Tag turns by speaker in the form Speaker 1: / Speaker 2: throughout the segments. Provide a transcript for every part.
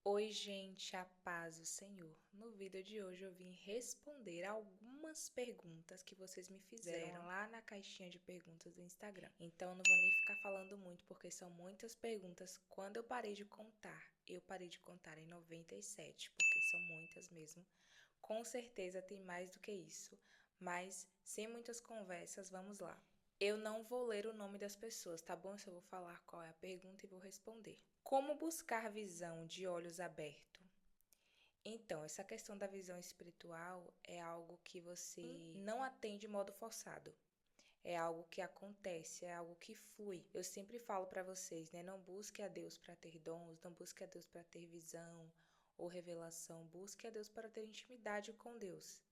Speaker 1: Oi, gente, a paz do Senhor. No vídeo de hoje eu vim responder algumas perguntas que vocês me fizeram lá na caixinha de perguntas do Instagram. Então eu não vou nem ficar falando muito porque são muitas perguntas. Quando eu parei de contar em 97, porque são muitas mesmo. Com certeza tem mais do que isso, mas sem muitas conversas, vamos lá. Eu não vou ler o nome das pessoas, tá bom? Eu só vou falar qual é a pergunta e vou responder. Como buscar visão de olhos abertos? Então, essa questão da visão espiritual é algo que você não atende de modo forçado. É algo que acontece, é algo que flui. Eu sempre falo para vocês, né? Não busque a Deus para ter dons, não busque a Deus para ter visão ou revelação. Busque a Deus para ter intimidade com Deus.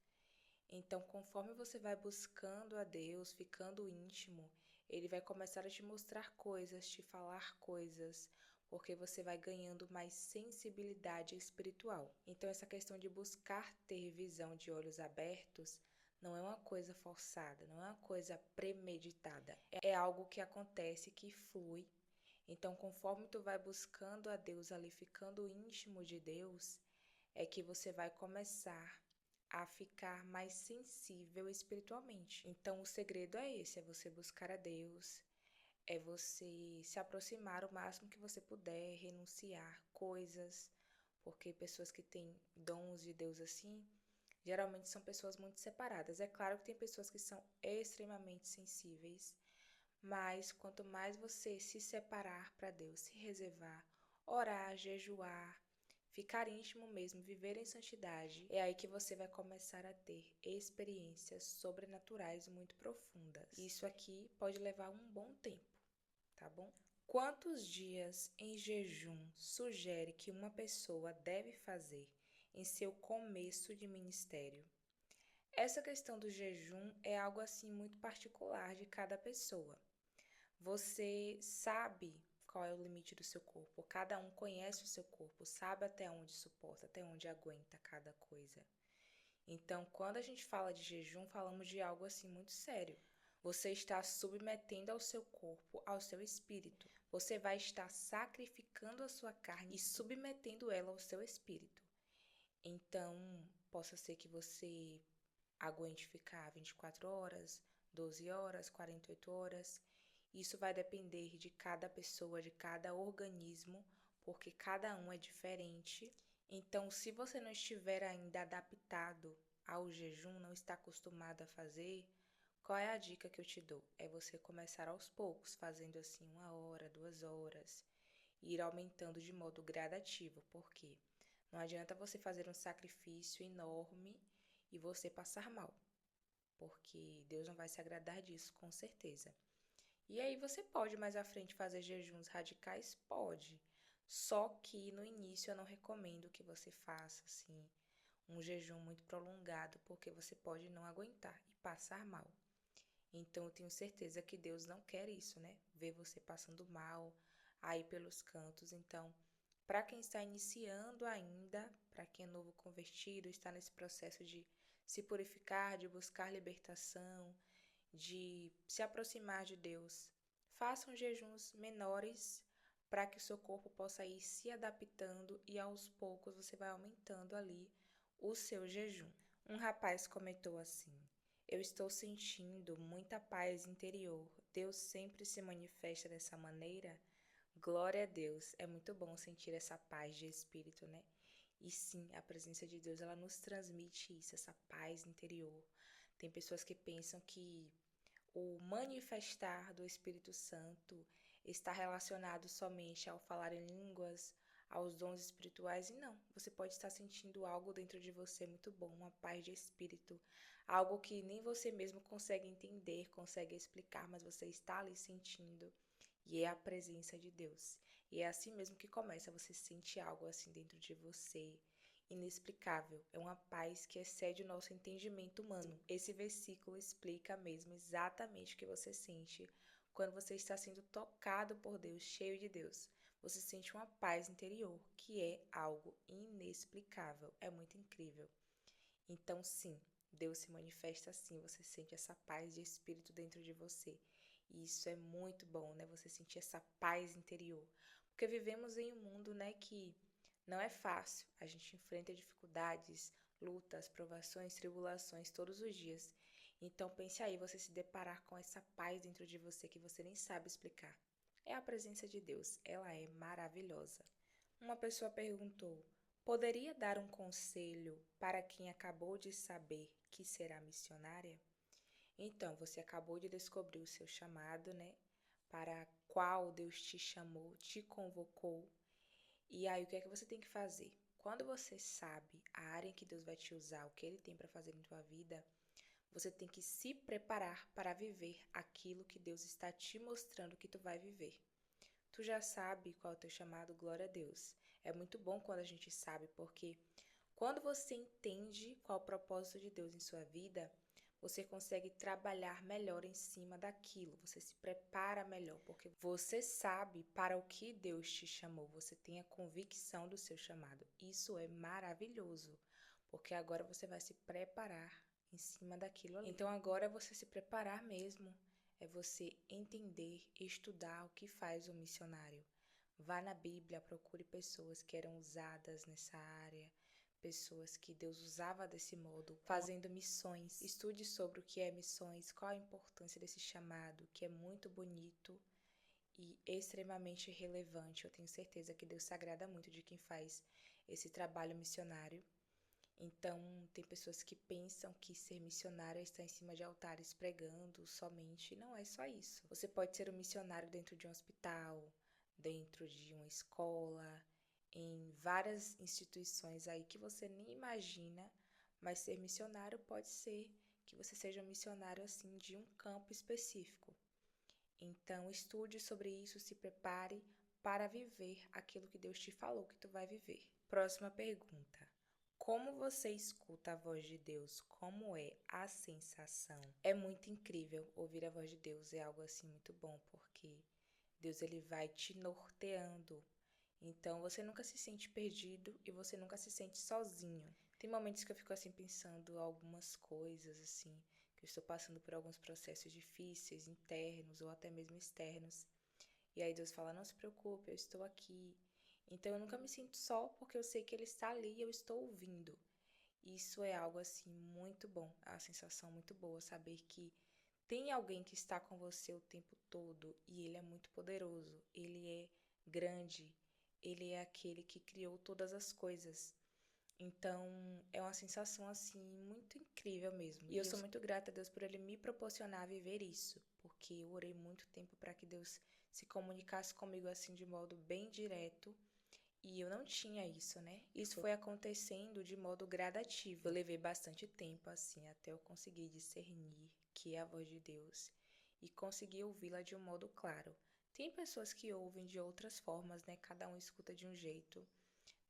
Speaker 1: Então, conforme você vai buscando a Deus, ficando íntimo, Ele vai começar a te mostrar coisas, te falar coisas, porque você vai ganhando mais sensibilidade espiritual. Então, essa questão de buscar ter visão de olhos abertos não é uma coisa forçada, não é uma coisa premeditada. É algo que acontece, que flui. Então, conforme tu vai buscando a Deus ali, ficando íntimo de Deus, é que você vai começar a ficar mais sensível espiritualmente. Então, o segredo é esse: é você buscar a Deus, é você se aproximar o máximo que você puder, renunciar coisas, porque pessoas que têm dons de Deus assim, geralmente são pessoas muito separadas. É claro que tem pessoas que são extremamente sensíveis, mas quanto mais você se separar para Deus, se reservar, orar, jejuar, ficar íntimo mesmo, viver em santidade, é aí que você vai começar a ter experiências sobrenaturais muito profundas. Isso aqui pode levar um bom tempo, tá bom? Quantos dias em jejum sugere que uma pessoa deve fazer em seu começo de ministério? Essa questão do jejum é algo assim muito particular de cada pessoa. Você sabe qual é o limite do seu corpo. Cada um conhece o seu corpo, sabe até onde suporta, até onde aguenta cada coisa. Então, quando a gente fala de jejum, falamos de algo assim muito sério. Você está submetendo ao seu corpo, ao seu espírito. Você vai estar sacrificando a sua carne e submetendo ela ao seu espírito. Então, possa ser que você aguente ficar 24 horas, 12 horas, 48 horas. Isso vai depender de cada pessoa, de cada organismo, porque cada um é diferente. Então, se você não estiver ainda adaptado ao jejum, não está acostumado a fazer, qual é a dica que eu te dou? É você começar aos poucos, fazendo assim 1 hora, 2 horas, e ir aumentando de modo gradativo, porque não adianta você fazer um sacrifício enorme e você passar mal, porque Deus não vai se agradar disso, com certeza. E aí você pode mais à frente fazer jejuns radicais? Pode. Só que no início eu não recomendo que você faça assim um jejum muito prolongado, porque você pode não aguentar e passar mal. Então eu tenho certeza que Deus não quer isso, né? Ver você passando mal aí pelos cantos. Então, para quem está iniciando ainda, para quem é novo convertido, está nesse processo de se purificar, de buscar libertação, de se aproximar de Deus, façam jejuns menores para que o seu corpo possa ir se adaptando e aos poucos você vai aumentando ali o seu jejum. Um rapaz comentou assim: eu estou sentindo muita paz interior. Deus sempre se manifesta dessa maneira? Glória a Deus. É muito bom sentir essa paz de espírito, né? E sim, a presença de Deus, ela nos transmite isso, essa paz interior. Tem pessoas que pensam que o manifestar do Espírito Santo está relacionado somente ao falar em línguas, aos dons espirituais, e não. Você pode estar sentindo algo dentro de você muito bom, uma paz de espírito, algo que nem você mesmo consegue entender, consegue explicar, mas você está ali sentindo, e é a presença de Deus. E é assim mesmo que começa, você sente algo assim dentro de você, inexplicável. É uma paz que excede o nosso entendimento humano. Esse versículo explica mesmo exatamente o que você sente quando você está sendo tocado por Deus, cheio de Deus. Você sente uma paz interior, que é algo inexplicável. É muito incrível. Então, sim, Deus se manifesta assim. Você sente essa paz de espírito dentro de você. E isso é muito bom, né? Você sentir essa paz interior. Porque vivemos em um mundo, né, que Não é fácil, a gente enfrenta dificuldades, lutas, provações, tribulações todos os dias. Então pense aí, você se deparar com essa paz dentro de você que você nem sabe explicar. É a presença de Deus, ela é maravilhosa. Uma pessoa perguntou: poderia dar um conselho para quem acabou de saber que será missionária? Então, você acabou de descobrir o seu chamado, né? Para qual Deus te chamou, te convocou. E aí, o que é que você tem que fazer? Quando você sabe a área em que Deus vai te usar, o que Ele tem para fazer em tua vida, você tem que se preparar para viver aquilo que Deus está te mostrando que tu vai viver. Tu já sabe qual é o teu chamado, glória a Deus. É muito bom quando a gente sabe, porque quando você entende qual é o propósito de Deus em sua vida, você consegue trabalhar melhor em cima daquilo, você se prepara melhor, porque você sabe para o que Deus te chamou, você tem a convicção do seu chamado. Isso é maravilhoso, porque agora você vai se preparar em cima daquilo ali. Então agora é você se preparar mesmo, é você entender, estudar o que faz o missionário. Vá na Bíblia, procure pessoas que eram usadas nessa área, pessoas que Deus usava desse modo, fazendo missões. Estude sobre o que é missões, qual a importância desse chamado, que é muito bonito e extremamente relevante. Eu tenho certeza que Deus se agrada muito de quem faz esse trabalho missionário. Então, tem pessoas que pensam que ser missionário é estar em cima de altares pregando somente. Não é só isso. Você pode ser um missionário dentro de um hospital, dentro de uma escola, em várias instituições aí que você nem imagina, mas ser missionário pode ser que você seja um missionário assim de um campo específico. Então, estude sobre isso, se prepare para viver aquilo que Deus te falou que tu vai viver. Próxima pergunta. Como você escuta a voz de Deus? Como é a sensação? É muito incrível ouvir a voz de Deus, é algo assim muito bom, porque Deus ele vai te norteando. Então você nunca se sente perdido e você nunca se sente sozinho. Tem momentos que eu fico assim pensando algumas coisas assim, que eu estou passando por alguns processos difíceis, internos ou até mesmo externos. E aí Deus fala: não se preocupe, eu estou aqui. Então eu nunca me sinto só porque eu sei que Ele está ali e eu estou ouvindo. Isso é algo assim muito bom, é uma sensação muito boa saber que tem alguém que está com você o tempo todo e Ele é muito poderoso, Ele é grande, Ele é aquele que criou todas as coisas. Então é uma sensação assim muito incrível mesmo. E eu sou muito grata a Deus por Ele me proporcionar viver isso, porque eu orei muito tempo para que Deus se comunicasse comigo assim de modo bem direto. E eu não tinha isso, né? Isso foi acontecendo de modo gradativo. Eu levei bastante tempo, assim, até eu conseguir discernir que é a voz de Deus e conseguir ouvi-la de um modo claro. Tem pessoas que ouvem de outras formas, né? Cada um escuta de um jeito.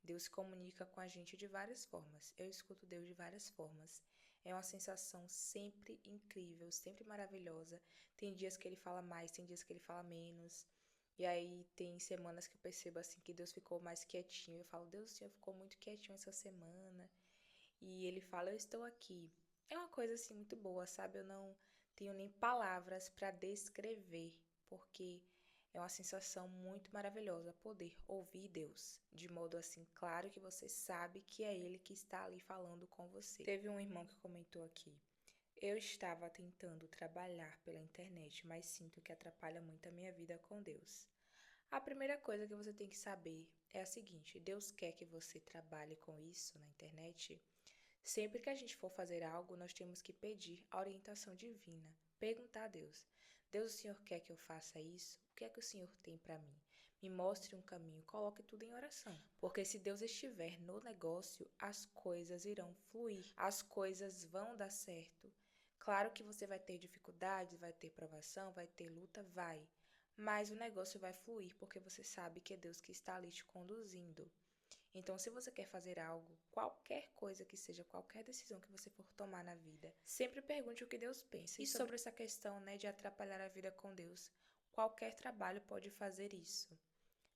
Speaker 1: Deus comunica com a gente de várias formas. Eu escuto Deus de várias formas. É uma sensação sempre incrível, sempre maravilhosa. Tem dias que ele fala mais, tem dias que ele fala menos. E aí tem semanas que eu percebo assim que Deus ficou mais quietinho. Eu falo: Deus, o Senhor ficou muito quietinho essa semana. E ele fala: eu estou aqui. É uma coisa assim muito boa, sabe? Eu não tenho nem palavras para descrever, porque é uma sensação muito maravilhosa poder ouvir Deus de modo assim claro que você sabe que é Ele que está ali falando com você. Teve um irmão que comentou aqui: eu estava tentando trabalhar pela internet, mas sinto que atrapalha muito a minha vida com Deus. A primeira coisa que você tem que saber é a seguinte: Deus quer que você trabalhe com isso na internet. Sempre que a gente for fazer algo, nós temos que pedir a orientação divina, perguntar a Deus: Deus, o Senhor quer que eu faça isso? O que é que o Senhor tem para mim? Me mostre um caminho, coloque tudo em oração. Porque se Deus estiver no negócio, as coisas irão fluir, as coisas vão dar certo. Claro que você vai ter dificuldades, vai ter provação, vai ter luta, vai. Mas o negócio vai fluir porque você sabe que é Deus que está ali te conduzindo. Então, se você quer fazer algo, qualquer coisa que seja, qualquer decisão que você for tomar na vida, sempre pergunte o que Deus pensa. E sobre essa questão, né, de atrapalhar a vida com Deus, qualquer trabalho pode fazer isso.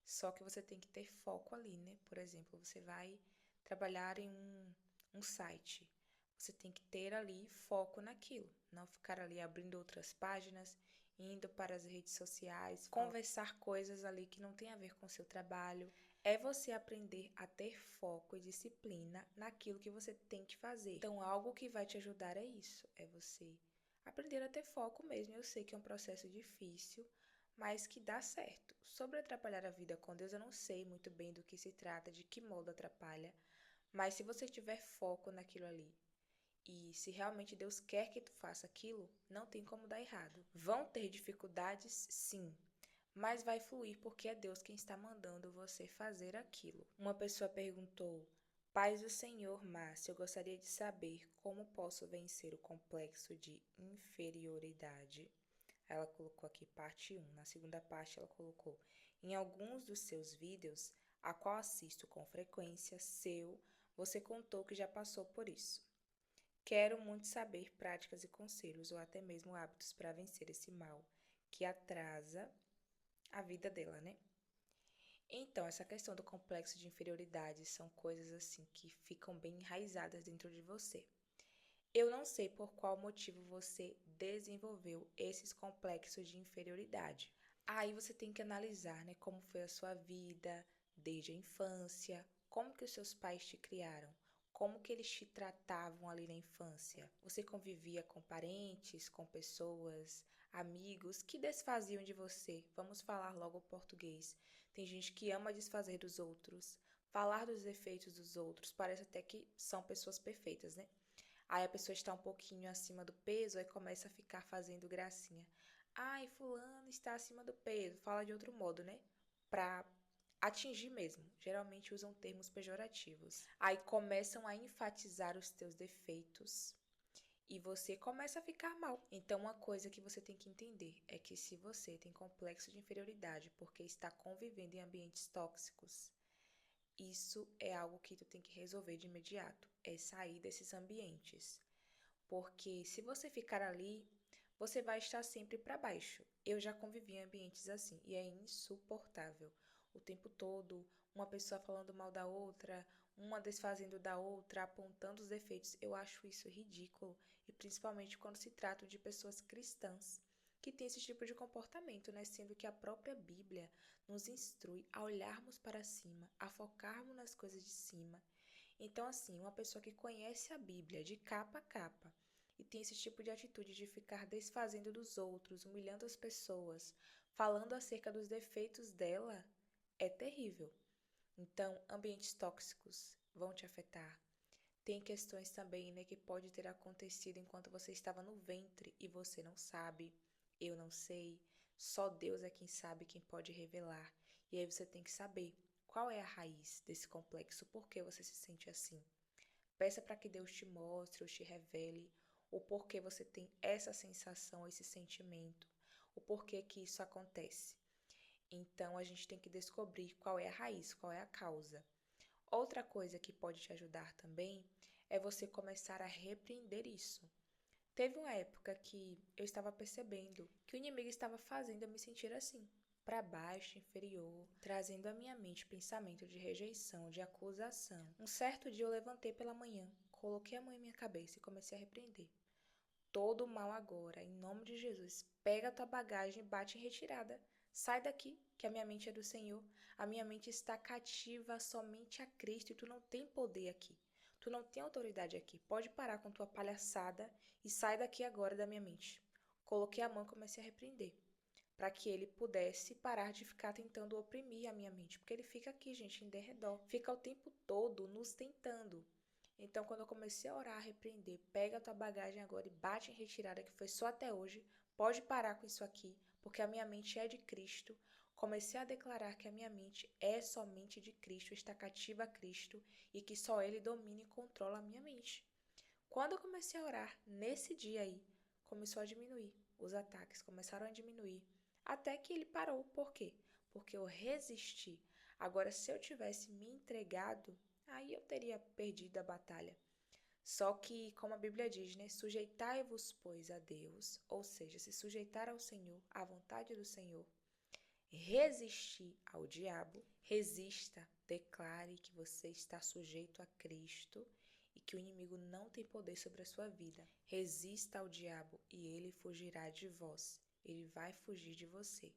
Speaker 1: Só que você tem que ter foco ali, né? Por exemplo, você vai trabalhar em um site. Você tem que ter ali foco naquilo, não ficar ali abrindo outras páginas, indo para as redes sociais, conversar coisas ali que não tem a ver com o seu trabalho. é você aprender a ter foco e disciplina naquilo que você tem que fazer. Então, algo que vai te ajudar é isso, é você aprender a ter foco mesmo. Eu sei que é um processo difícil, mas que dá certo. Sobre atrapalhar a vida com Deus, eu não sei muito bem do que se trata, de que modo atrapalha, mas se você tiver foco naquilo ali, e se realmente Deus quer que tu faça aquilo, não tem como dar errado. Vão ter dificuldades, sim, mas vai fluir porque é Deus quem está mandando você fazer aquilo. Uma pessoa perguntou: Paz do Senhor, Márcia, eu gostaria de saber como posso vencer o complexo de inferioridade. Ela colocou aqui parte 1. Na segunda parte, ela colocou: Em alguns dos seus vídeos, a qual assisto com frequência, você contou que já passou por isso. Quero muito saber práticas e conselhos, ou até mesmo hábitos para vencer esse mal que atrasa a vida dela, né? Então, essa questão do complexo de inferioridade são coisas assim que ficam bem enraizadas dentro de você. Eu não sei por qual motivo você desenvolveu esses complexos de inferioridade. Aí você tem que analisar, né, como foi a sua vida desde a infância, como que os seus pais te criaram, como que eles te tratavam ali na infância. Você convivia com parentes, com pessoas, amigos que desfaziam de você. Vamos falar logo o português. Tem gente que ama desfazer dos outros, falar dos defeitos dos outros. Parece até que são pessoas perfeitas, né? Aí a pessoa está um pouquinho acima do peso, aí começa a ficar fazendo gracinha. Ai, fulano está acima do peso. Fala de outro modo, né? Pra atingir mesmo. Geralmente usam termos pejorativos. Aí começam a enfatizar os teus defeitos e você começa a ficar mal. Então, uma coisa que você tem que entender é que se você tem complexo de inferioridade porque está convivendo em ambientes tóxicos, isso é algo que tu tem que resolver de imediato, é sair desses ambientes. Porque se você ficar ali, você vai estar sempre para baixo. Eu já convivi em ambientes assim e é insuportável. O tempo todo, uma pessoa falando mal da outra, uma desfazendo da outra, apontando os defeitos. Eu acho isso ridículo e principalmente quando se trata de pessoas cristãs que têm esse tipo de comportamento, né? Sendo que a própria Bíblia nos instrui a olharmos para cima, a focarmos nas coisas de cima. Então, assim, uma pessoa que conhece a Bíblia de capa a capa e tem esse tipo de atitude de ficar desfazendo dos outros, humilhando as pessoas, falando acerca dos defeitos dela, é terrível. Então, ambientes tóxicos vão te afetar. Tem questões também, né, que pode ter acontecido enquanto você estava no ventre e você não sabe, eu não sei, só Deus é quem sabe, quem pode revelar. E aí você tem que saber qual é a raiz desse complexo, por que você se sente assim. Peça para que Deus te mostre ou te revele o porquê você tem essa sensação, esse sentimento, o porquê que isso acontece. Então a gente tem que descobrir qual é a raiz, qual é a causa. Outra coisa que pode te ajudar também é você começar a repreender isso. Teve uma época que eu estava percebendo que o inimigo estava fazendo eu me sentir assim, para baixo, inferior, trazendo à minha mente pensamento de rejeição, de acusação. Um certo dia eu levantei pela manhã, coloquei a mão em minha cabeça e comecei a repreender. Todo mal agora, em nome de Jesus, pega a tua bagagem e bate em retirada. Sai daqui, que a minha mente é do Senhor. A minha mente está cativa somente a Cristo e tu não tem poder aqui. Tu não tem autoridade aqui. Pode parar com tua palhaçada e sai daqui agora da minha mente. Coloquei a mão e comecei a repreender, para que ele pudesse parar de ficar tentando oprimir a minha mente, porque ele fica aqui, gente, em derredor, fica o tempo todo nos tentando. Então, quando eu comecei a orar, a repreender, pega a tua bagagem agora e bate em retirada, que foi só até hoje, pode parar com isso aqui, porque a minha mente é de Cristo. Comecei a declarar que a minha mente é somente de Cristo, está cativa a Cristo e que só Ele domina e controla a minha mente. Quando eu comecei a orar, nesse dia aí, começou a diminuir. Os ataques começaram a diminuir. Até que ele parou. Por quê? Porque eu resisti. Agora, se eu tivesse me entregado, aí eu teria perdido a batalha. Só que, como a Bíblia diz, né? Sujeitai-vos, pois, a Deus, ou seja, se sujeitar ao Senhor, à vontade do Senhor, resistir ao diabo, resista, declare que você está sujeito a Cristo e que o inimigo não tem poder sobre a sua vida. Resista ao diabo e ele fugirá de vós. Ele vai fugir de você.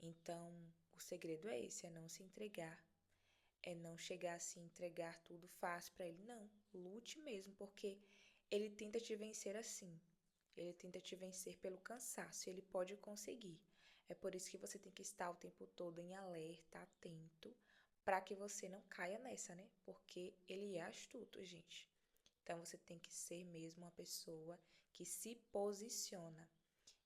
Speaker 1: Então, o segredo é esse, é não se entregar, É não chegar assim, entregar tudo fácil pra ele. Não, lute mesmo, porque ele tenta te vencer assim. Ele tenta te vencer pelo cansaço, e ele pode conseguir. É por isso que você tem que estar o tempo todo em alerta, atento, para que você não caia nessa, né? Porque ele é astuto, gente. Então você tem que ser mesmo uma pessoa que se posiciona.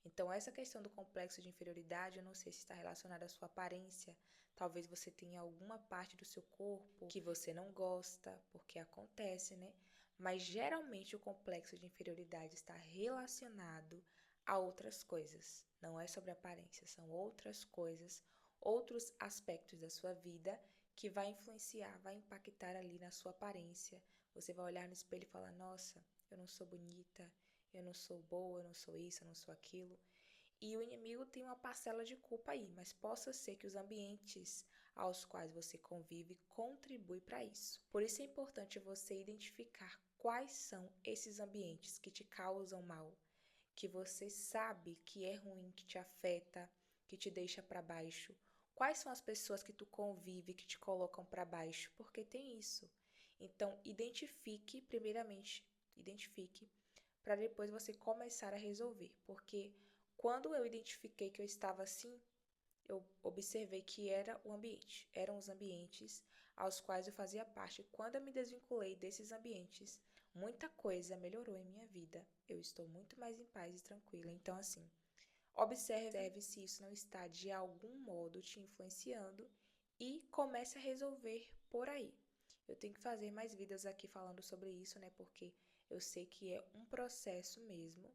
Speaker 1: Então, essa questão do complexo de inferioridade, eu não sei se está relacionada à sua aparência. Talvez você tenha alguma parte do seu corpo que você não gosta, porque acontece, né? Mas geralmente o complexo de inferioridade está relacionado a outras coisas. Não é sobre aparência, são outras coisas, outros aspectos da sua vida que vai influenciar, vai impactar ali na sua aparência. Você vai olhar no espelho e falar: nossa, eu não sou bonita, eu não sou boa, eu não sou isso, eu não sou aquilo. E o inimigo tem uma parcela de culpa aí, mas possa ser que os ambientes aos quais você convive contribuem para isso. Por isso é importante você identificar quais são esses ambientes que te causam mal, que você sabe que é ruim, que te afeta, que te deixa para baixo. Quais são as pessoas que tu convive que te colocam para baixo? Porque tem isso. Então, identifique, primeiramente, identifique para depois você começar a resolver. Porque quando eu identifiquei que eu estava assim, eu observei que eram os ambientes aos quais eu fazia parte. Quando eu me desvinculei desses ambientes, muita coisa melhorou em minha vida. Eu estou muito mais em paz e tranquila. Então, assim, observe se isso não está de algum modo te influenciando e comece a resolver por aí. Eu tenho que fazer mais vídeos aqui falando sobre isso, né? Porque eu sei que é um processo mesmo,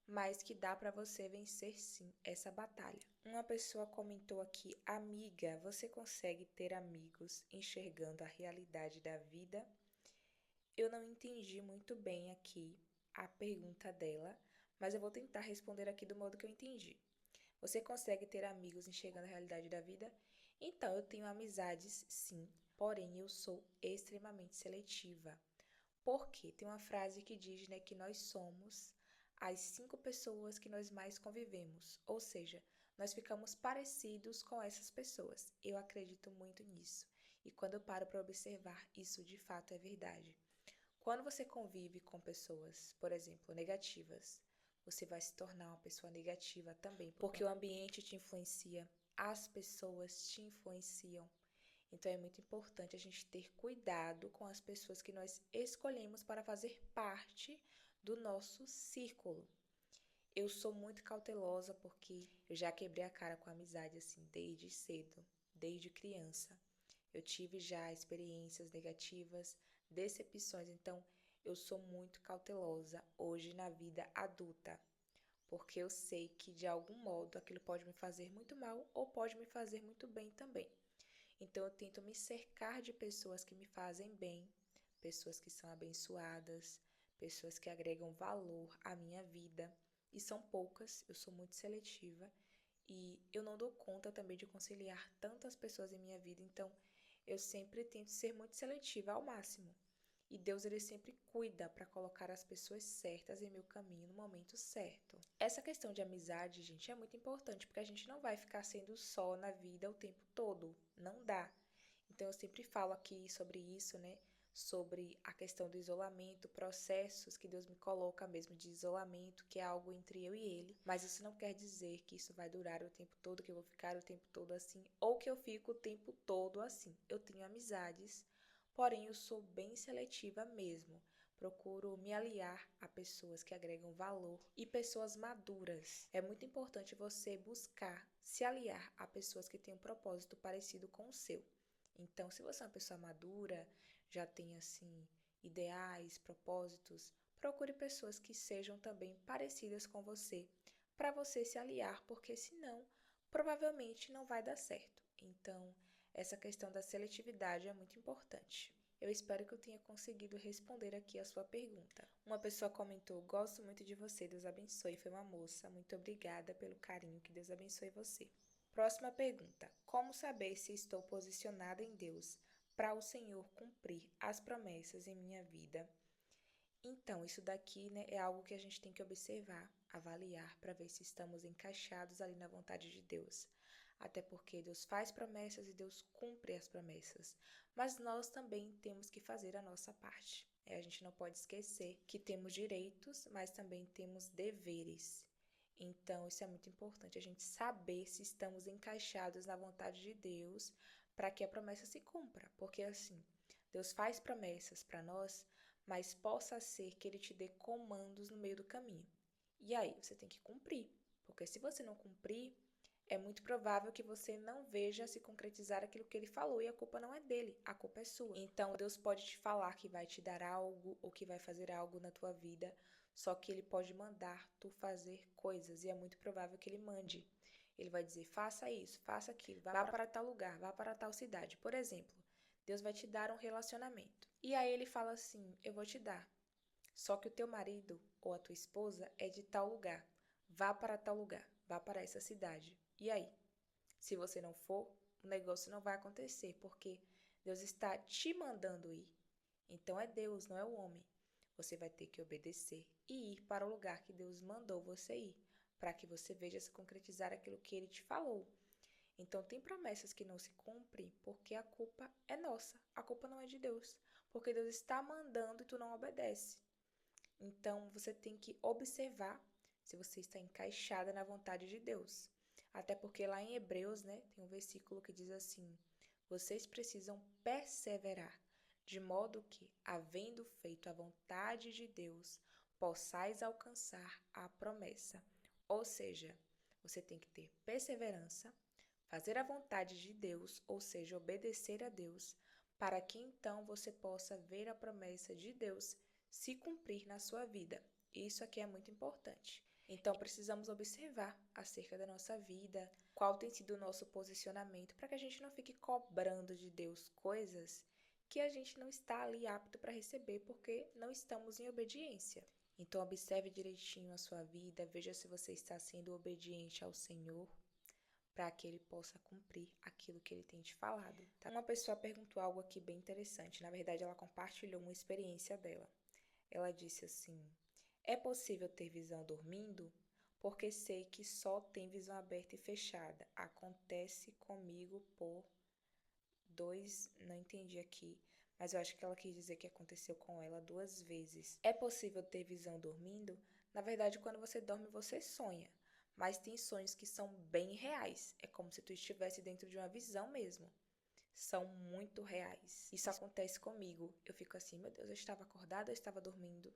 Speaker 1: mas que dá para você vencer sim essa batalha. Uma pessoa comentou aqui: amiga, você consegue ter amigos enxergando a realidade da vida? Eu não entendi muito bem aqui a pergunta dela, mas eu vou tentar responder aqui do modo que eu entendi. Você consegue ter amigos enxergando a realidade da vida? Então, eu tenho amizades, sim, porém eu sou extremamente seletiva. Porque tem uma frase que diz, né, que nós somos as 5 pessoas que nós mais convivemos, ou seja, nós ficamos parecidos com essas pessoas. Eu acredito muito nisso. E quando eu paro para observar, isso de fato é verdade. Quando você convive com pessoas, por exemplo, negativas, você vai se tornar uma pessoa negativa também, porque o ambiente te influencia, as pessoas te influenciam. Então é muito importante a gente ter cuidado com as pessoas que nós escolhemos para fazer parte do nosso círculo. Eu sou muito cautelosa porque eu já quebrei a cara com a amizade assim desde cedo, desde criança. Eu tive já experiências negativas, decepções, então eu sou muito cautelosa hoje na vida adulta, porque eu sei que de algum modo aquilo pode me fazer muito mal ou pode me fazer muito bem também. Então eu tento me cercar de pessoas que me fazem bem, pessoas que são abençoadas, pessoas que agregam valor à minha vida. E são poucas, eu sou muito seletiva e eu não dou conta também de conciliar tantas pessoas em minha vida, então eu sempre tento ser muito seletiva ao máximo. E Deus, ele sempre cuida para colocar as pessoas certas em meu caminho no momento certo. Essa questão de amizade, gente, é muito importante, porque a gente não vai ficar sendo só na vida o tempo todo. Não dá. Então, eu sempre falo aqui sobre isso, né? Sobre a questão do isolamento, processos que Deus me coloca mesmo de isolamento, que é algo entre eu e Ele. Mas isso não quer dizer que isso vai durar o tempo todo, que eu vou ficar o tempo todo assim, ou que eu fico o tempo todo assim. Eu tenho amizades, porém eu sou bem seletiva mesmo. Procuro me aliar a pessoas que agregam valor e pessoas maduras. É muito importante você buscar se aliar a pessoas que têm um propósito parecido com o seu. Então, se você é uma pessoa madura, já tem assim ideais, propósitos, procure pessoas que sejam também parecidas com você, para você se aliar, porque senão provavelmente não vai dar certo. Então, essa questão da seletividade é muito importante. Eu espero que eu tenha conseguido responder aqui a sua pergunta. Uma pessoa comentou: gosto muito de você, Deus abençoe. Foi uma moça. Muito obrigada pelo carinho, que Deus abençoe você. Próxima pergunta: como saber se estou posicionada em Deus para o Senhor cumprir as promessas em minha vida? Então, isso daqui, né, é algo que a gente tem que observar, avaliar para ver se estamos encaixados ali na vontade de Deus. até porque Deus faz promessas e Deus cumpre as promessas. Mas nós também temos que fazer a nossa parte. A gente não pode esquecer que temos direitos, mas também temos deveres. Então, isso é muito importante, a gente saber se estamos encaixados na vontade de Deus para que a promessa se cumpra. Porque assim, Deus faz promessas para nós, mas possa ser que Ele te dê comandos no meio do caminho. E aí, você tem que cumprir. Porque se você não cumprir, é muito provável que você não veja se concretizar aquilo que Ele falou e a culpa não é dele, a culpa é sua. Então, Deus pode te falar que vai te dar algo ou que vai fazer algo na tua vida, só que Ele pode mandar tu fazer coisas e é muito provável que Ele mande. Ele vai dizer, faça isso, faça aquilo, vá para tal lugar, vá para tal cidade. Por exemplo, Deus vai te dar um relacionamento. E aí Ele fala assim, eu vou te dar. Só que o teu marido ou a tua esposa é de tal lugar. Vá para tal lugar, vá para essa cidade. E aí? Se você não for, o negócio não vai acontecer, porque Deus está te mandando ir. Então é Deus, não é o homem. Você vai ter que obedecer e ir para o lugar que Deus mandou você ir, para que você veja se concretizar aquilo que Ele te falou. Então tem promessas que não se cumprem porque a culpa é nossa, a culpa não é de Deus, porque Deus está mandando e tu não obedece. Então você tem que observar se você está encaixada na vontade de Deus. Até porque lá em Hebreus, tem um versículo que diz assim: vocês precisam perseverar, de modo que, havendo feito a vontade de Deus, possais alcançar a promessa. Ou seja, você tem que ter perseverança, fazer a vontade de Deus, ou seja, obedecer a Deus, para que então você possa ver a promessa de Deus se cumprir na sua vida. Isso aqui é muito importante. Então, precisamos observar acerca da nossa vida, qual tem sido o nosso posicionamento, para que a gente não fique cobrando de Deus coisas que a gente não está ali apto para receber, porque não estamos em obediência. Então, observe direitinho a sua vida, veja se você está sendo obediente ao Senhor, para que Ele possa cumprir aquilo que Ele tem te falado. Tá? Uma pessoa perguntou algo aqui bem interessante, na verdade ela compartilhou uma experiência dela. Ela disse assim: é possível ter visão dormindo? Porque sei que só tem visão aberta e fechada. Acontece comigo por não entendi aqui, mas eu acho que ela quis dizer que aconteceu com ela 2 vezes. É possível ter visão dormindo? Na verdade, quando você dorme, você sonha. Mas tem sonhos que são bem reais. É como se tu estivesse dentro de uma visão mesmo. São muito reais. Isso acontece comigo. Eu fico assim, meu Deus, eu estava acordada ou estava dormindo?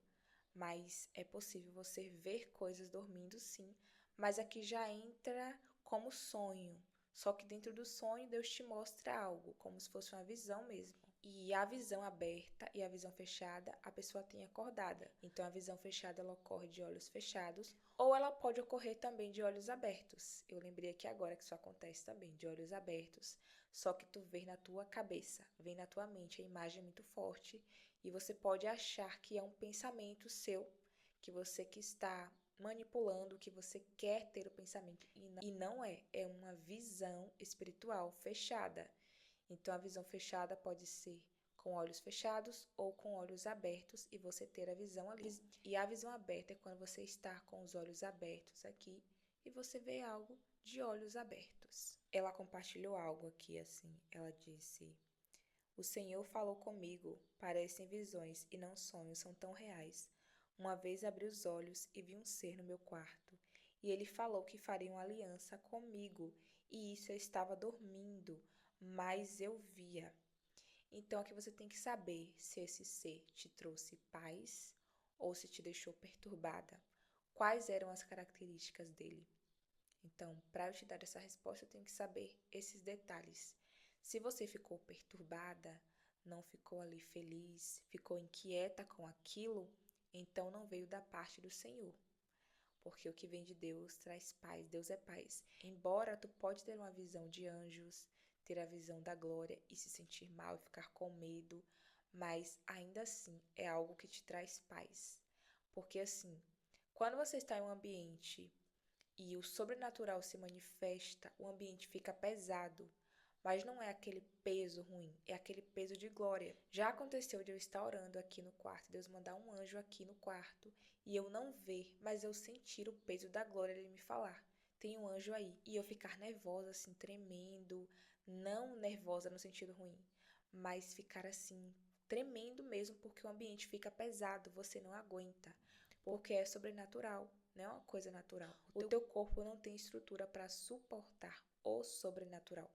Speaker 1: Mas é possível você ver coisas dormindo, sim. Mas aqui já entra como sonho. Só que dentro do sonho, Deus te mostra algo, como se fosse uma visão mesmo. E a visão aberta e a visão fechada, a pessoa tem acordada. Então, a visão fechada, ela ocorre de olhos fechados, ou ela pode ocorrer também de olhos abertos. Eu lembrei aqui agora que isso acontece também, de olhos abertos. Só que tu vê na tua cabeça, vem na tua mente, a imagem é muito forte, e você pode achar que é um pensamento seu, que você que está manipulando, que você quer ter o pensamento, e não é, é uma visão espiritual fechada. Então, a visão fechada pode ser com olhos fechados ou com olhos abertos e você ter a visão ali. E a visão aberta é quando você está com os olhos abertos aqui e você vê algo de olhos abertos. Ela compartilhou algo aqui assim, ela disse: o Senhor falou comigo, parecem visões e não sonhos, são tão reais. Uma vez abri os olhos e vi um ser no meu quarto, e ele falou que faria uma aliança comigo, e isso eu estava dormindo, mas eu via. Então aqui você tem que saber se esse ser te trouxe paz ou se te deixou perturbada. Quais eram as características dele? Então, para eu te dar essa resposta, eu tenho que saber esses detalhes. Se você ficou perturbada, não ficou ali feliz, ficou inquieta com aquilo, então não veio da parte do Senhor. Porque o que vem de Deus traz paz, Deus é paz. Embora tu pode ter uma visão de anjos, ter a visão da glória e se sentir mal e ficar com medo, mas ainda assim é algo que te traz paz. Porque assim, quando você está em um ambiente e o sobrenatural se manifesta, o ambiente fica pesado, mas não é aquele peso ruim, é aquele peso de glória. Já aconteceu de eu estar orando aqui no quarto, Deus mandar um anjo aqui no quarto, e eu não ver, mas eu sentir o peso da glória ele me falar. tem um anjo aí. E eu ficar nervosa, assim, tremendo, não nervosa no sentido ruim, mas ficar assim, tremendo mesmo, porque o ambiente fica pesado, você não aguenta, porque é sobrenatural, não é uma coisa natural. O teu corpo não tem estrutura para suportar o sobrenatural.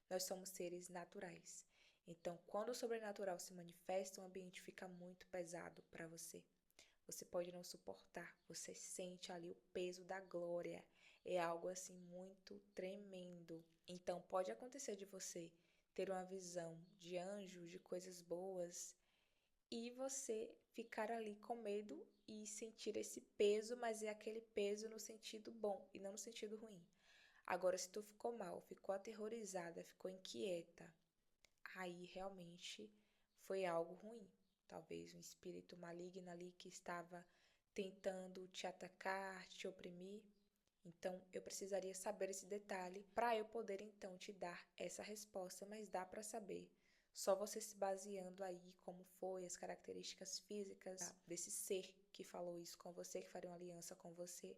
Speaker 1: Nós somos seres naturais. Então, quando o sobrenatural se manifesta, o ambiente fica muito pesado para você. Você pode não suportar, você sente ali o peso da glória. É algo assim muito tremendo. Então, pode acontecer de você ter uma visão de anjos, de coisas boas, e você ficar ali com medo e sentir esse peso, mas é aquele peso no sentido bom e não no sentido ruim. Agora, se tu ficou mal, ficou aterrorizada, ficou inquieta, aí realmente foi algo ruim. Talvez um espírito maligno ali que estava tentando te atacar, te oprimir. Então, eu precisaria saber esse detalhe para eu poder então te dar essa resposta, mas dá para saber. Só você se baseando aí como foi as características físicas desse ser que falou isso com você, que faria uma aliança com você,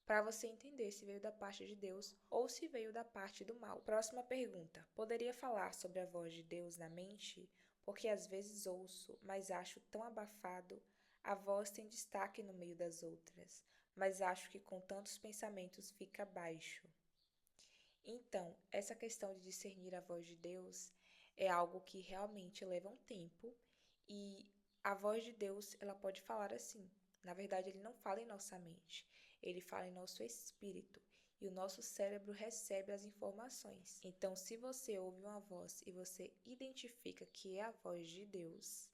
Speaker 1: para você entender se veio da parte de Deus ou se veio da parte do mal. Próxima pergunta. Poderia falar sobre a voz de Deus na mente? Porque às vezes ouço, mas acho tão abafado. A voz tem destaque no meio das outras, mas acho que com tantos pensamentos fica baixo. Então, essa questão de discernir a voz de Deus é algo que realmente leva um tempo e a voz de Deus, ela pode falar assim. Na verdade, ele não fala em nossa mente, ele fala em nosso espírito e o nosso cérebro recebe as informações. Então, se você ouve uma voz e você identifica que é a voz de Deus,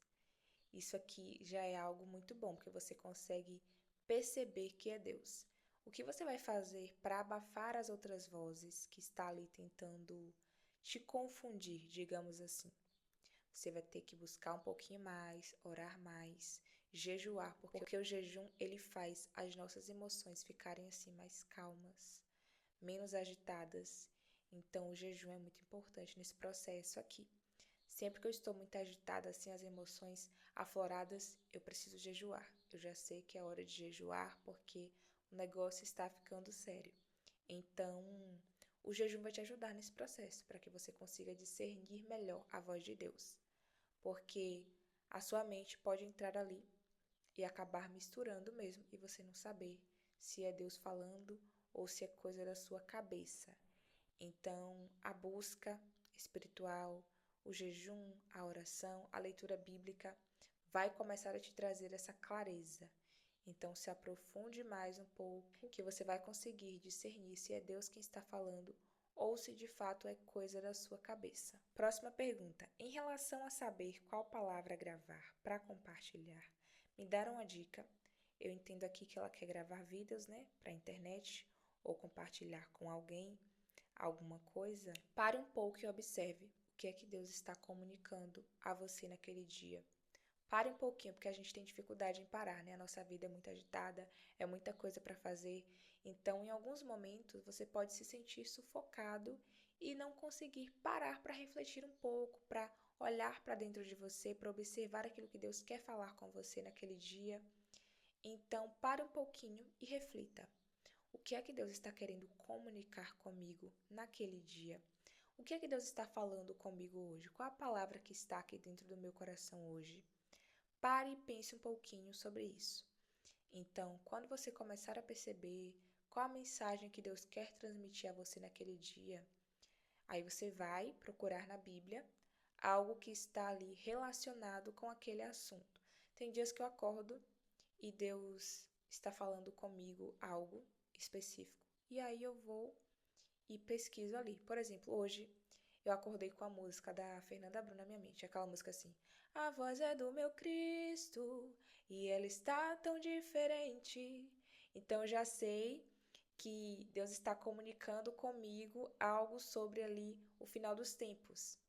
Speaker 1: isso aqui já é algo muito bom, porque você consegue perceber que é Deus. O que você vai fazer para abafar as outras vozes que está ali tentando te confundir, digamos assim? Você vai ter que buscar um pouquinho mais, orar mais, jejuar, porque o jejum ele faz as nossas emoções ficarem assim mais calmas, menos agitadas. Então o jejum é muito importante nesse processo aqui. Sempre que eu estou muito agitada, assim, as emoções afloradas, eu preciso jejuar. Eu já sei que é hora de jejuar porque o negócio está ficando sério. Então, o jejum vai te ajudar nesse processo, para que você consiga discernir melhor a voz de Deus. Porque a sua mente pode entrar ali e acabar misturando mesmo e você não saber se é Deus falando ou se é coisa da sua cabeça. Então, a busca espiritual, o jejum, a oração, a leitura bíblica vai começar a te trazer essa clareza. Então, se aprofunde mais um pouco, que você vai conseguir discernir se é Deus quem está falando ou se de fato é coisa da sua cabeça. Próxima pergunta. Em relação a saber qual palavra gravar para compartilhar, me deram uma dica. Eu entendo aqui que ela quer gravar vídeos, né, para a internet ou compartilhar com alguém alguma coisa. Pare um pouco e observe o que é que Deus está comunicando a você naquele dia. Pare um pouquinho, porque a gente tem dificuldade em parar, né? A nossa vida é muito agitada, é muita coisa para fazer. Então, em alguns momentos, você pode se sentir sufocado e não conseguir parar para refletir um pouco, para olhar para dentro de você, para observar aquilo que Deus quer falar com você naquele dia. Então, pare um pouquinho e reflita. O que é que Deus está querendo comunicar comigo naquele dia? O que é que Deus está falando comigo hoje? Qual a palavra que está aqui dentro do meu coração hoje? Pare e pense um pouquinho sobre isso. Então, quando você começar a perceber qual a mensagem que Deus quer transmitir a você naquele dia, aí você vai procurar na Bíblia algo que está ali relacionado com aquele assunto. Tem dias que eu acordo e Deus está falando comigo algo específico. E aí eu vou e pesquiso ali. Por exemplo, hoje eu acordei com a música da Fernanda Brum na minha mente. Aquela música assim: a voz é do meu Cristo e ela está tão diferente. Então eu já sei que Deus está comunicando comigo algo sobre ali o final dos tempos.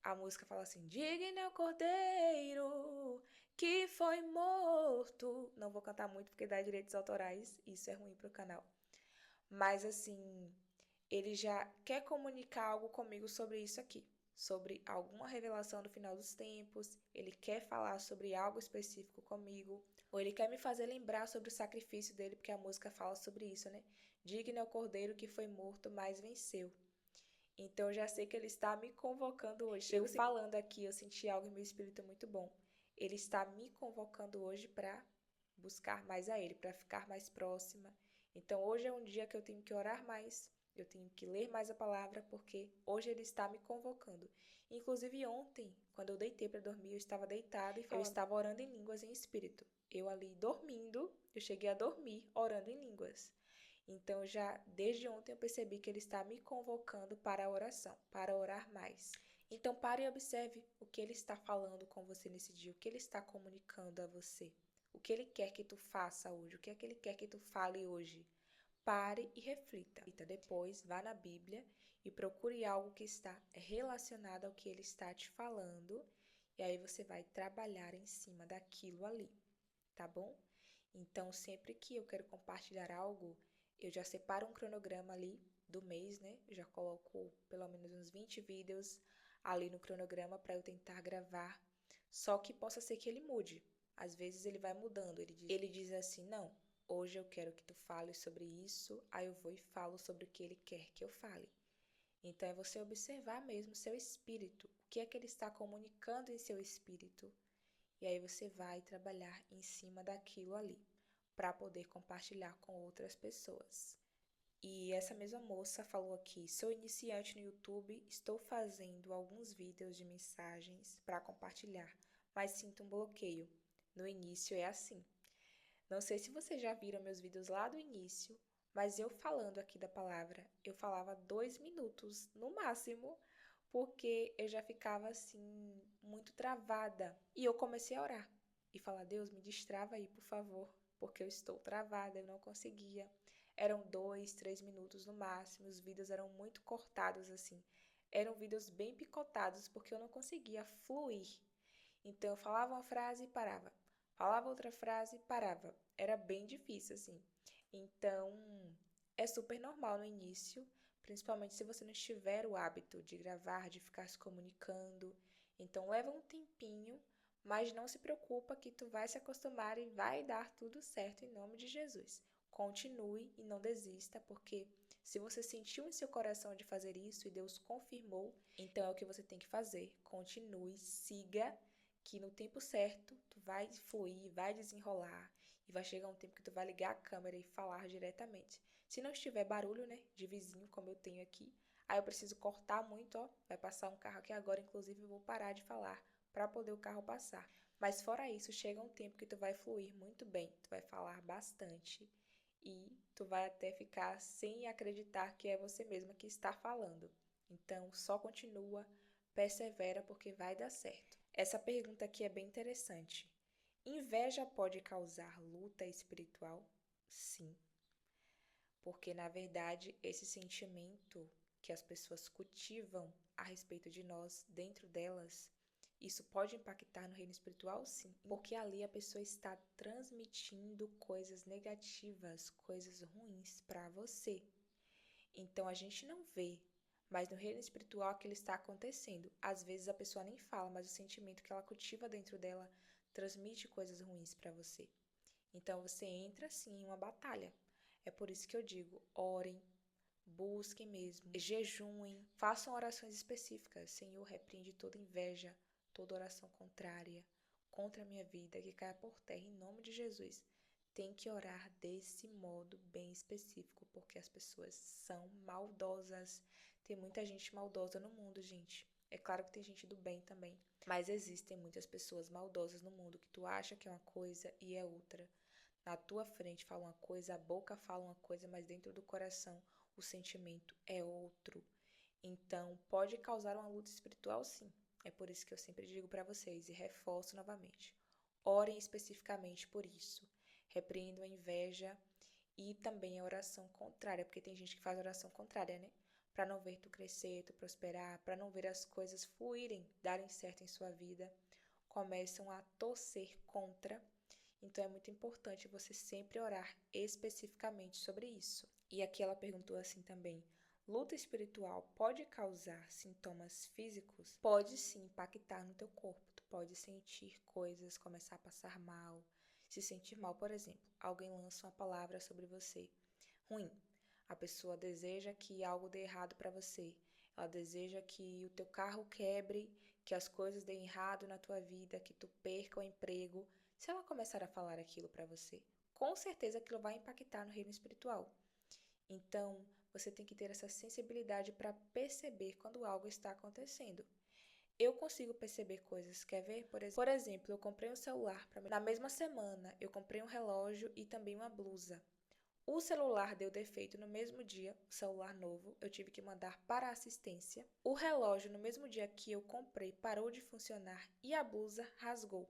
Speaker 1: A música fala assim: digno é o Cordeiro que foi morto. Não vou cantar muito porque dá direitos autorais, isso é ruim pro canal. Mas assim, ele já quer comunicar algo comigo sobre isso aqui, sobre alguma revelação do final dos tempos, ele quer falar sobre algo específico comigo, ou ele quer me fazer lembrar sobre o sacrifício dele, porque a música fala sobre isso, né? Digno é o cordeiro que foi morto, mas venceu. Então eu já sei que ele está me convocando hoje. Eu falando aqui, eu senti algo em meu espírito muito bom. Ele está me convocando hoje para buscar mais a ele, para ficar mais próxima. Então hoje é um dia que eu tenho que orar mais, eu tenho que ler mais a palavra, porque hoje ele está me convocando. Inclusive ontem, quando eu deitei para dormir, eu estava deitada e eu estava orando em línguas em espírito. Eu ali dormindo, eu cheguei a dormir orando em línguas. Então, já desde ontem eu percebi que ele está me convocando para a oração, para orar mais. Então, pare e observe o que ele está falando com você nesse dia, o que ele está comunicando a você, o que ele quer que tu faça hoje, o que é que ele quer que tu fale hoje. Pare e reflita. Depois, vá na Bíblia e procure algo que está relacionado ao que ele está te falando, e aí você vai trabalhar em cima daquilo ali, tá bom? Então, sempre que eu quero compartilhar algo, eu já separo um cronograma ali do mês, né? Eu já coloco pelo menos uns 20 vídeos ali no cronograma para eu tentar gravar. Só que possa ser que ele mude. Às vezes ele vai mudando. Ele diz assim: não, hoje eu quero que tu fale sobre isso. Aí eu vou e falo sobre o que ele quer que eu fale. Então é você observar mesmo seu espírito. O que é que ele está comunicando em seu espírito? E aí você vai trabalhar em cima daquilo ali, para poder compartilhar com outras pessoas. E essa mesma moça falou aqui: sou iniciante no YouTube, estou fazendo alguns vídeos de mensagens para compartilhar, mas sinto um bloqueio. No início é assim. Não sei se vocês já viram meus vídeos lá do início, mas eu falando aqui da palavra, eu falava 2 minutos no máximo, porque eu já ficava assim, muito travada. E eu comecei a orar e falar: Deus, me destrava aí, por favor, porque eu estou travada, eu não conseguia. Eram 2, 3 minutos no máximo, os vídeos eram muito cortados assim. Eram vídeos bem picotados, porque eu não conseguia fluir. Então eu falava uma frase e parava. Falava outra frase e parava. Era bem difícil, assim. Então, é super normal no início, principalmente se você não tiver o hábito de gravar, de ficar se comunicando. Então, leva um tempinho, mas não se preocupa que tu vai se acostumar e vai dar tudo certo em nome de Jesus. Continue e não desista, porque se você sentiu em seu coração de fazer isso e Deus confirmou, então é o que você tem que fazer. Continue, siga, que no tempo certo tu vai fluir, vai desenrolar e vai chegar um tempo que tu vai ligar a câmera e falar diretamente. Se não estiver barulho, né, de vizinho como eu tenho aqui, aí eu preciso cortar muito, ó, vai passar um carro aqui agora, inclusive eu vou parar de falar para poder o carro passar. Mas fora isso, chega um tempo que tu vai fluir muito bem, tu vai falar bastante e tu vai até ficar sem acreditar que é você mesma que está falando. Então, só continua, persevera porque vai dar certo. Essa pergunta aqui é bem interessante. Inveja pode causar luta espiritual? Sim, porque na verdade esse sentimento que as pessoas cultivam a respeito de nós, dentro delas, isso pode impactar no reino espiritual? Sim, porque ali a pessoa está transmitindo coisas negativas, coisas ruins para você. Então a gente não vê, mas no reino espiritual aquilo está acontecendo. Às vezes a pessoa nem fala, mas o sentimento que ela cultiva dentro dela transmite coisas ruins para você. Então você entra sim em uma batalha. É por isso que eu digo: orem, busquem mesmo, jejuem, façam orações específicas. Senhor, repreende toda inveja, toda oração contrária contra a minha vida, que caia por terra em nome de Jesus. Tem que orar desse modo bem específico, porque as pessoas são maldosas. Tem muita gente maldosa no mundo, gente. É claro que tem gente do bem também, mas existem muitas pessoas maldosas no mundo que tu acha que é uma coisa e é outra. Na tua frente fala uma coisa, a boca fala uma coisa, mas dentro do coração o sentimento é outro. Então, pode causar uma luta espiritual, sim. É por isso que eu sempre digo para vocês e reforço novamente: orem especificamente por isso. Repreendam a inveja e também a oração contrária, porque tem gente que faz oração contrária, né? Para não ver tu crescer, tu prosperar, para não ver as coisas fluírem, darem certo em sua vida, começam a torcer contra. Então é muito importante você sempre orar especificamente sobre isso. E aqui ela perguntou assim também: luta espiritual pode causar sintomas físicos, pode sim impactar no teu corpo. Tu pode sentir coisas, começar a passar mal, se sentir mal. Por exemplo, alguém lança uma palavra sobre você ruim. A pessoa deseja que algo dê errado para você. Ela deseja que o teu carro quebre, que as coisas deem errado na tua vida, que tu perca o emprego. Se ela começar a falar aquilo para você, com certeza aquilo vai impactar no reino espiritual. Então, você tem que ter essa sensibilidade para perceber quando algo está acontecendo. Eu consigo perceber coisas, quer ver? Por exemplo, eu comprei um celular para mim. Na mesma semana, eu comprei um relógio e também uma blusa. O celular deu defeito no mesmo dia, o celular novo, eu tive que mandar para a assistência. O relógio, no mesmo dia que eu comprei, parou de funcionar e a blusa rasgou.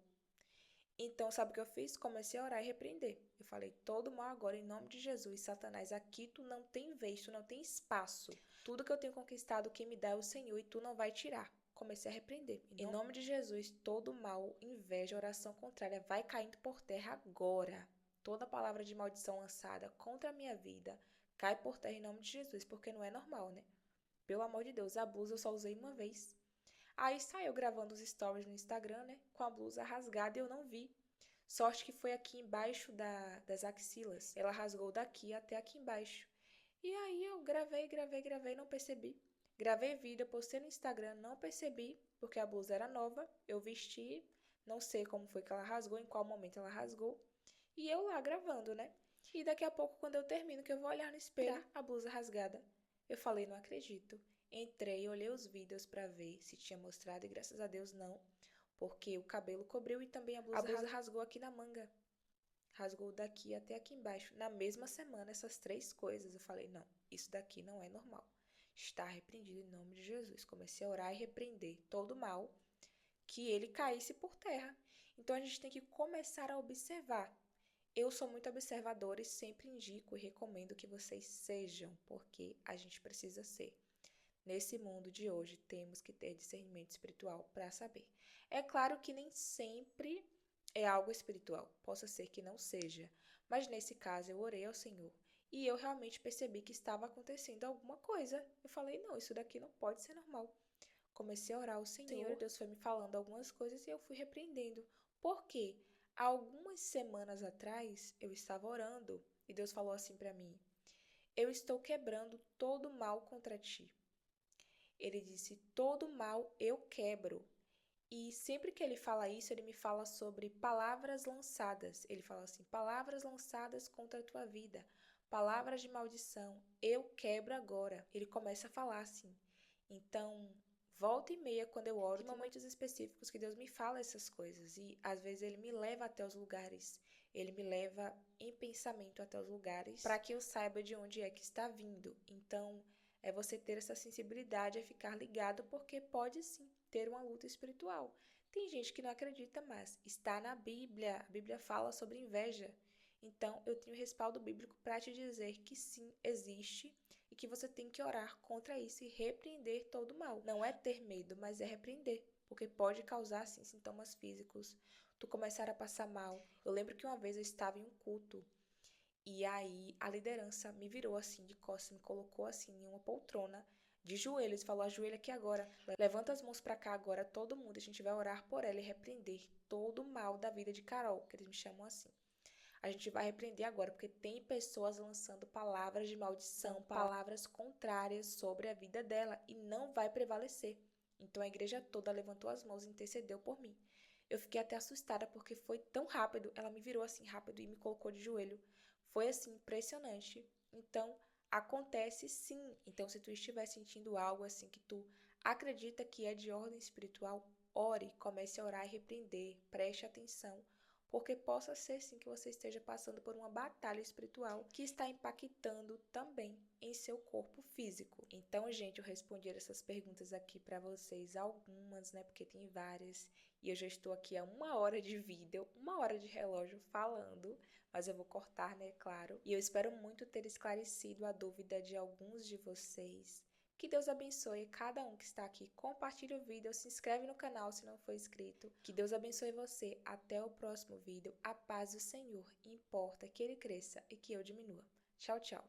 Speaker 1: Então, sabe o que eu fiz? Comecei a orar e repreender. Eu falei, todo mal agora, em nome de Jesus, Satanás, aqui tu não tem vez, tu não tem espaço. Tudo que eu tenho conquistado, quem me dá é o Senhor e tu não vai tirar. Comecei a repreender. Em nome de Jesus, todo mal, inveja, oração contrária, vai caindo por terra agora. Toda palavra de maldição lançada contra a minha vida, cai por terra em nome de Jesus, porque não é normal, né? Pelo amor de Deus, a blusa eu só usei uma vez. Aí saiu gravando os stories no Instagram, né? Com a blusa rasgada e eu não vi. Sorte que foi aqui embaixo das axilas. Ela rasgou daqui até aqui embaixo. E aí eu gravei, não percebi. Gravei vídeo, postei no Instagram, não percebi, porque a blusa era nova. Eu vesti, não sei como foi que ela rasgou, em qual momento ela rasgou. E eu lá gravando, né? E daqui a pouco, quando eu termino, que eu vou olhar no espelho, a blusa rasgada. Eu falei, não acredito. Entrei, olhei os vídeos pra ver se tinha mostrado e graças a Deus não, porque o cabelo cobriu e também a blusa rasgou aqui na manga. Rasgou daqui até aqui embaixo. Na mesma semana, essas 3 coisas. Eu falei, não, isso daqui não é normal. Está repreendido em nome de Jesus. Comecei a orar e repreender todo mal, que ele caísse por terra. Então a gente tem que começar a observar. Eu sou muito observadora e sempre indico e recomendo que vocês sejam, porque a gente precisa ser. Nesse mundo de hoje, temos que ter discernimento espiritual para saber. É claro que nem sempre é algo espiritual, possa ser que não seja, mas nesse caso eu orei ao Senhor e eu realmente percebi que estava acontecendo alguma coisa. Eu falei, não, isso daqui não pode ser normal. Comecei a orar ao Senhor, Deus foi me falando algumas coisas e eu fui repreendendo. Por quê? Algumas semanas atrás eu estava orando e Deus falou assim para mim: eu estou quebrando todo mal contra ti. Ele disse, todo mal eu quebro. E sempre que ele fala isso, ele me fala sobre palavras lançadas. Ele fala assim, palavras lançadas contra a tua vida, palavras de maldição, eu quebro agora. Ele começa a falar assim. Então, volta e meia, quando eu oro, tem momentos específicos que Deus me fala essas coisas. E às vezes ele me leva até os lugares. Ele me leva em pensamento até os lugares para que eu saiba de onde é que está vindo. Então, é você ter essa sensibilidade, é ficar ligado, porque pode sim ter uma luta espiritual. Tem gente que não acredita, mas está na Bíblia. A Bíblia fala sobre inveja. Então, eu tenho respaldo bíblico para te dizer que sim, existe e que você tem que orar contra isso e repreender todo o mal. Não é ter medo, mas é repreender, porque pode causar, sim, sintomas físicos. Tu começar a passar mal. Eu lembro que uma vez eu estava em um culto e aí a liderança me virou assim de costas, me colocou assim em uma poltrona de joelhos, falou, ajoelha aqui agora, levanta as mãos pra cá agora, todo mundo, a gente vai orar por ela e repreender todo o mal da vida de Carol, que eles me chamam assim. A gente vai repreender agora, porque tem pessoas lançando palavras de maldição, palavras contrárias sobre a vida dela e não vai prevalecer. Então a igreja toda levantou as mãos e intercedeu por mim. Eu fiquei até assustada porque foi tão rápido, ela me virou assim rápido e me colocou de joelho. Foi assim impressionante. Então acontece sim. Então se tu estiver sentindo algo assim que tu acredita que é de ordem espiritual, ore, comece a orar e repreender, preste atenção, porque possa ser sim que você esteja passando por uma batalha espiritual que está impactando também em seu corpo físico. Então, gente, eu respondi essas perguntas aqui para vocês, algumas, né, porque tem várias, e eu já estou aqui há 1 hora de vídeo, 1 hora de relógio falando, mas eu vou cortar, né, claro, e eu espero muito ter esclarecido a dúvida de alguns de vocês. Que Deus abençoe cada um que está aqui. Compartilhe o vídeo, se inscreve no canal se não for inscrito. Que Deus abençoe você. Até o próximo vídeo. A paz do Senhor importa que ele cresça e que eu diminua. Tchau, tchau.